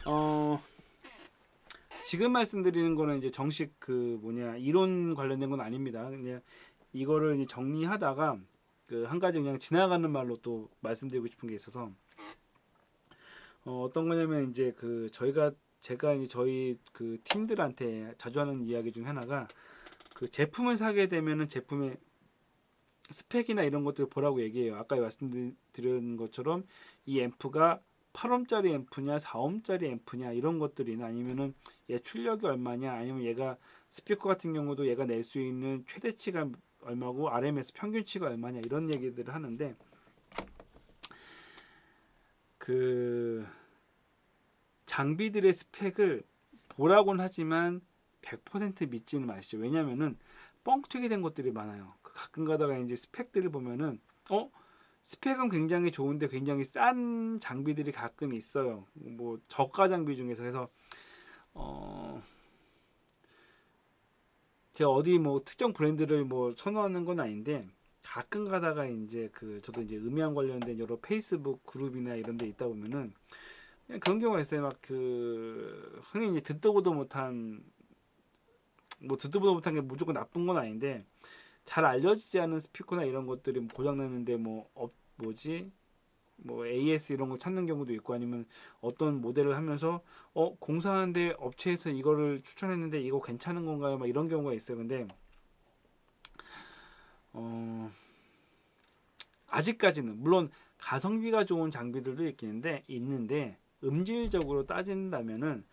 어, 지금 말씀드리는 거는 이제 정식 이론 관련된 건 아닙니다. 그냥 이거를 이제 정리하다가 한 가지 그냥 지나가는 말로 또 말씀드리고 싶은 게 있어서 어떤 거냐면 이제 제가 이제 저희 팀들한테 자주 하는 이야기 중 하나가 제품을 사게 되면은 제품의 스펙이나 이런 것들을 보라고 얘기해요. 아까 말씀드린 것처럼 이 앰프가 8옴짜리 앰프냐 4옴짜리 앰프냐 이런 것들이나 아니면은 얘 출력이 얼마냐 아니면 얘가 스피커 같은 경우도 얘가 낼 수 있는 최대치가 얼마고 RMS 평균치가 얼마냐 이런 얘기들을 하는데 그 장비들의 스펙을 보라고는 하지만 100% 믿지는 마시죠. 왜냐면은 뻥튀기 된 것들이 많아요. 가끔 가다가 이제 스펙들을 보면은 스펙은 굉장히 좋은데 굉장히 싼 장비들이 가끔 있어요. 뭐 저가 장비 중에서 해서 제가 어디 뭐 특정 브랜드를 뭐 선호하는 건 아닌데 가끔 가다가 이제 저도 이제 음향 관련된 여러 페이스북 그룹이나 이런 데 있다 보면은 그냥 그런 경우가 있어요. 막 흔히 이제 듣도 보도 못한 게 무조건 나쁜 건 아닌데 잘 알려지지 않은 스피커나 이런 것들이 고장 났는데 뭐 AS 이런 거 찾는 경우도 있고 아니면 어떤 모델을 하면서 공사하는데 업체에서 이거를 추천했는데 이거 괜찮은 건가요? 막 이런 경우가 있어요. 근데 어, 아직까지는 물론 가성비가 좋은 장비들도 있는데 음질적으로 따진다면은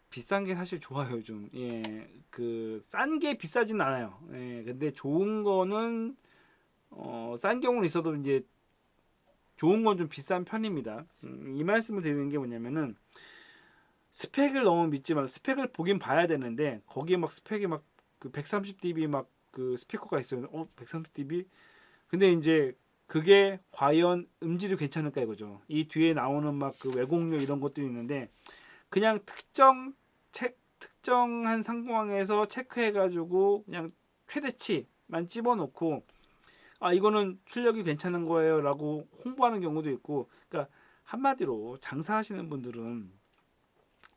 비싼 게 사실 좋아요, 요즘. 예, 싼 게 비싸진 않아요. 예, 근데 좋은 거는 싼 경우는 있어도 이제 좋은 건 좀 비싼 편입니다. 이 말씀을 드리는 게 뭐냐면은 스펙을 너무 믿지 말고 스펙을 보긴 봐야 되는데 거기에 막 스펙이 막 130dB 막 스피커가 있어요. 130dB? 근데 이제 그게 과연 음질이 괜찮을까 이거죠. 이 뒤에 나오는 막 왜곡료 이런 것들이 있는데 그냥 특정한 상황에서 체크해가지고 그냥 최대치만 집어넣고 이거는 출력이 괜찮은 거예요라고 홍보하는 경우도 있고 그러니까 한마디로 장사하시는 분들은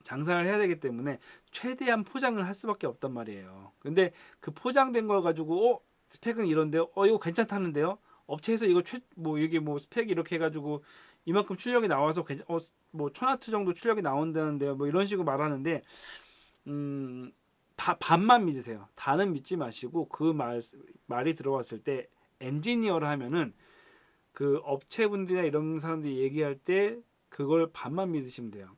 장사를 해야 되기 때문에 최대한 포장을 할 수밖에 없단 말이에요. 근데 그 포장된 걸 가지고 스펙은 이런데요. 이거 괜찮다는데요. 업체에서 이게 뭐 스펙 이렇게 해가지고 이만큼 출력이 나와서 뭐 1000와트 정도 출력이 나온다는데요. 뭐 이런 식으로 말하는데 다 반만 믿으세요. 다는 믿지 마시고 말이 들어왔을 때 엔지니어를 하면은 그 업체분들이나 이런 사람들이 얘기할 때 그걸 반만 믿으시면 돼요.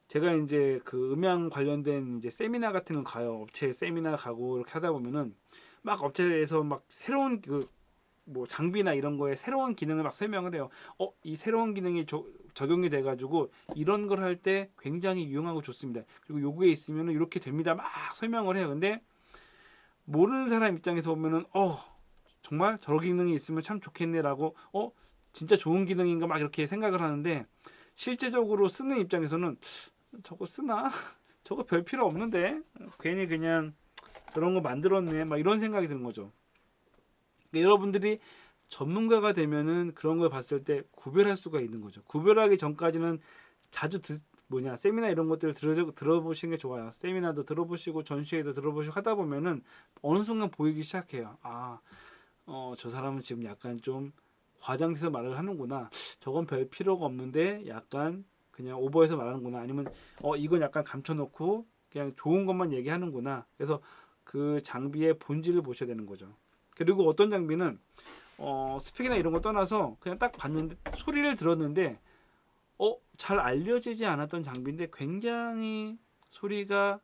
제가 이제 음향 관련된 이제 세미나 같은 거 가요. 업체 세미나 가고 이렇게 하다 보면은 막 업체에서 막 새로운 뭐 장비나 이런 거에 새로운 기능을 막 설명을 해요. 이 새로운 기능이 적용이 돼가지고 이런 걸 할 때 굉장히 유용하고 좋습니다. 그리고 요구에 있으면 이렇게 됩니다. 막 설명을 해요. 근데 모르는 사람 입장에서 보면은 정말 저런 기능이 있으면 참 좋겠네라고 진짜 좋은 기능인가 막 이렇게 생각을 하는데 실제적으로 쓰는 입장에서는 저거 쓰나? 저거 별 필요 없는데 괜히 그냥 저런 거 만들었네 막 이런 생각이 드는 거죠. 그러니까 여러분들이 전문가가 되면은 그런 걸 봤을 때 구별할 수가 있는 거죠. 구별하기 전까지는 자주 세미나 이런 것들을 들어보시는 게 좋아요. 세미나도 들어보시고 전시회도 들어보시고 하다 보면은 어느 순간 보이기 시작해요. 저 사람은 지금 약간 좀 과장돼서 말을 하는구나. 저건 별 필요가 없는데 약간 그냥 오버해서 말하는구나. 아니면 이건 약간 감춰놓고 그냥 좋은 것만 얘기하는구나. 그래서 그 장비의 본질을 보셔야 되는 거죠. 그리고 어떤 장비는 스펙이나 이런 거 떠나서 그냥 딱 봤는데 소리를 들었는데 잘 알려지지 않았던 장비인데 굉장히 소리가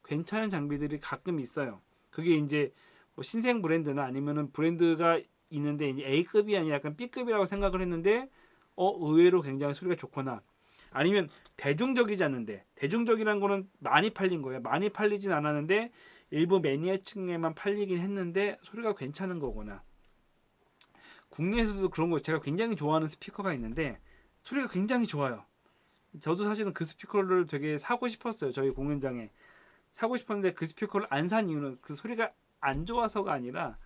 괜찮은 장비들이 가끔 있어요. 그게 이제 뭐 신생 브랜드나 아니면은 브랜드가 있는데 이제 A급이 아니라 약간 B급이라고 생각을 했는데 의외로 굉장히 소리가 좋거나 아니면 대중적이지 않는데 대중적이라는 거는 많이 팔린 거예요. 많이 팔리진 않았는데 일부 매니아층에만 팔리긴 했는데 소리가 괜찮은 거거나 국내에서도 그런 거 제가 굉장히 좋아하는 스피커가 있는데 소리가 굉장히 좋아요. 저도 사실은 그 스피커를 되게 사고 싶었어요. 저희 공연장에 사고 싶었는데 그 스피커를 안 산 이유는 그 소리가 안 좋아서가 아니라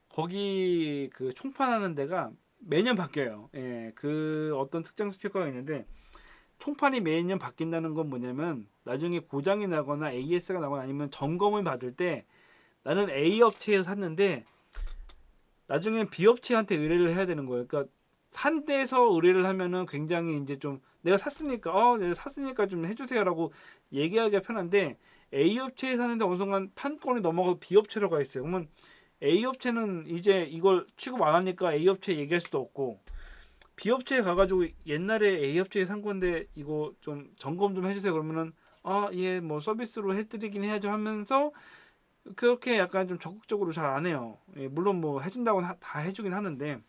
거기 총판하는 데가 매년 바뀌어요. 예, 어떤 특정 스피커가 있는데 총판이 매년 바뀐다는 건 뭐냐면 나중에 고장이 나거나 AS가 나거나 아니면 점검을 받을 때 나는 A 업체에서 샀는데 나중에 B 업체한테 의뢰를 해야 되는 거예요. 그러니까 산 데서 의뢰를 하면은 굉장히 이제 좀 내가 샀으니까 좀 해주세요라고 얘기하기가 편한데 A 업체에 사는데 어느 순간 판권이 넘어가서 B 업체로 가 있어요. 그러면 A 업체는 이제 이걸 취급 안 하니까 A 업체 얘기할 수도 없고 B 업체에 가가지고 옛날에 A 업체에 산 건데 이거 좀 점검 좀 해주세요. 그러면은 예, 뭐 서비스로 해드리긴 해야죠 하면서 그렇게 약간 좀 적극적으로 잘 안 해요. 예, 물론 뭐 해준다고는 다 해주긴 하는데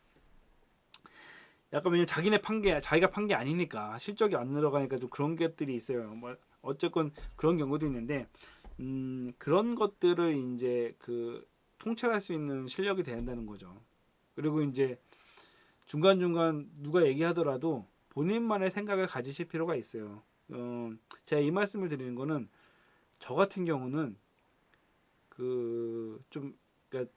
약간 왜냐면 자기가 판 게 아니니까 실적이 안 늘어가니까 좀 그런 것들이 있어요. 뭐 어쨌건 그런 경우도 있는데 그런 것들을 이제 그 통찰할 수 있는 실력이 돼야 된다는 거죠. 그리고 이제 중간중간 누가 얘기하더라도 본인만의 생각을 가지실 필요가 있어요. 제가 이 말씀을 드리는 거는 저 같은 경우는 그좀 그러니까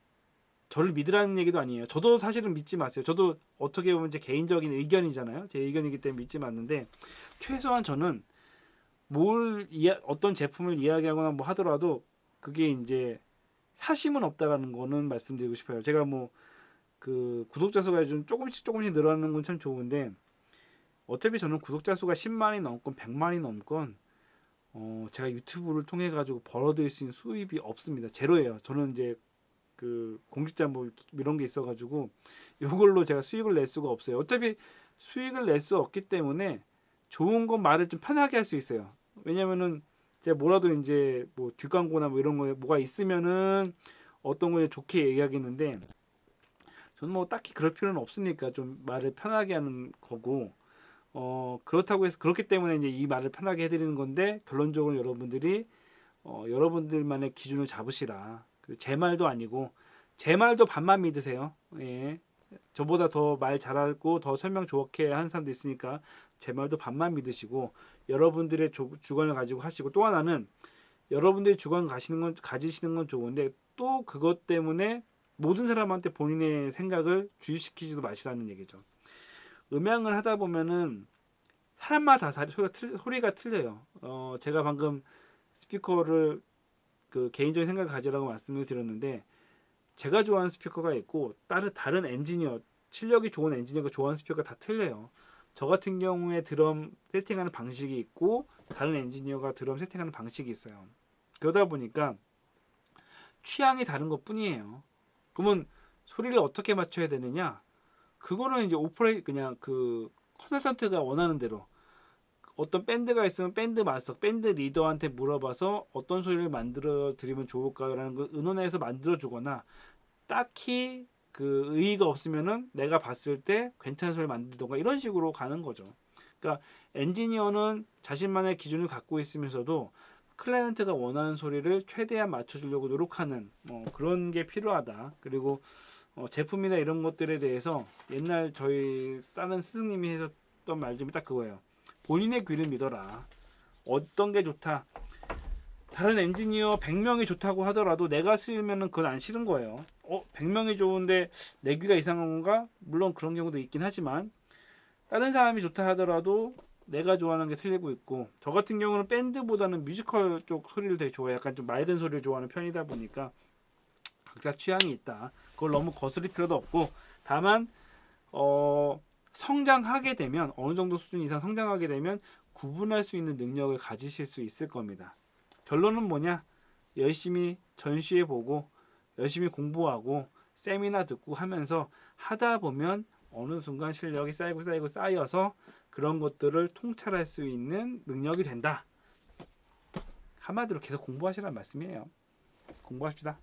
저를 믿으라는 얘기도 아니에요. 저도 사실은 믿지 마세요. 저도 어떻게 보면 제 개인적인 의견이잖아요. 제 의견이기 때문에 믿지 않는데 최소한 저는 어떤 제품을 이야기하거나 뭐 하더라도 그게 이제 사심은 없다라는 거는 말씀드리고 싶어요. 제가 뭐 그 구독자 수가 좀 조금씩 늘어나는 건 참 좋은데 어차피 저는 구독자 수가 10만이 넘건 100만이 넘건 제가 유튜브를 통해 가지고 벌어들일 수 있는 수입이 없습니다. 제로예요. 저는 이제 그 공직자 뭐 이런 게 있어 가지고 이걸로 제가 수익을 낼 수가 없어요. 어차피 수익을 낼 수 없기 때문에 좋은 건 말을 좀 편하게 할 수 있어요. 왜냐면은 제가 뭐라도 이제 뭐 뒷광고나 뭐 이런 거에 뭐가 있으면은 어떤 거에 좋게 얘기하겠는데 저는 뭐 딱히 그럴 필요는 없으니까 좀 말을 편하게 하는 거고 그렇다고 해서 그렇기 때문에 이제 이 말을 편하게 해드리는 건데 결론적으로 여러분들이 여러분들만의 기준을 잡으시라. 제 말도 아니고 제 말도 반만 믿으세요. 예. 저보다 더 말 잘하고 더 설명 좋게 하는 사람도 있으니까 제 말도 반만 믿으시고 여러분들의 주관을 가지고 하시고 또 하나는 여러분들이 주관 가지시는 건 좋은데 또 그것 때문에 모든 사람한테 본인의 생각을 주입시키지도 마시라는 얘기죠. 음향을 하다 보면은 사람마다 소리가 틀려요. 제가 방금 스피커를 그 개인적인 생각을 가지라고 말씀을 드렸는데 제가 좋아하는 스피커가 있고 다른 엔지니어 실력이 좋은 엔지니어가 좋아하는 스피커가 다 틀려요. 저 같은 경우에 드럼 세팅하는 방식이 있고 다른 엔지니어가 드럼 세팅하는 방식이 있어요. 그러다 보니까 취향이 다른 것 뿐이에요. 그러면 소리를 어떻게 맞춰야 되느냐? 그거는 이제 그냥 그 컨설턴트가 원하는 대로 어떤 밴드가 있으면 밴드 마스터, 밴드 리더한테 물어봐서 어떤 소리를 만들어 드리면 좋을까요라는 걸 의논해서 만들어 주거나 딱히 그 의의가 없으면은 내가 봤을 때 괜찮은 소리를 만들던가 이런 식으로 가는 거죠. 그러니까 엔지니어는 자신만의 기준을 갖고 있으면서도 클라이언트가 원하는 소리를 최대한 맞춰주려고 노력하는 그런 게 필요하다. 그리고 제품이나 이런 것들에 대해서 옛날 저희 다른 스승님이 해줬던 말 중에 딱 그거예요. 본인의 귀를 믿어라. 어떤 게 좋다. 다른 엔지니어 100명이 좋다고 하더라도 내가 쓰면은 그건 안 싫은 거예요. 100명이 좋은데 내 귀가 이상한 건가? 물론 그런 경우도 있긴 하지만 다른 사람이 좋다 하더라도 내가 좋아하는 게 틀리고 있고 저 같은 경우는 밴드보다는 뮤지컬 쪽 소리를 되게 좋아해. 약간 좀 맑은 소리를 좋아하는 편이다 보니까 각자 취향이 있다. 그걸 너무 거스릴 필요도 없고 다만 성장하게 되면 어느 정도 수준 이상 성장하게 되면 구분할 수 있는 능력을 가지실 수 있을 겁니다. 결론은 뭐냐? 열심히 전시해 보고 열심히 공부하고 세미나 듣고 하면서 하다 보면 어느 순간 실력이 쌓여서 그런 것들을 통찰할 수 있는 능력이 된다. 한마디로 계속 공부하시라는 말씀이에요. 공부합시다.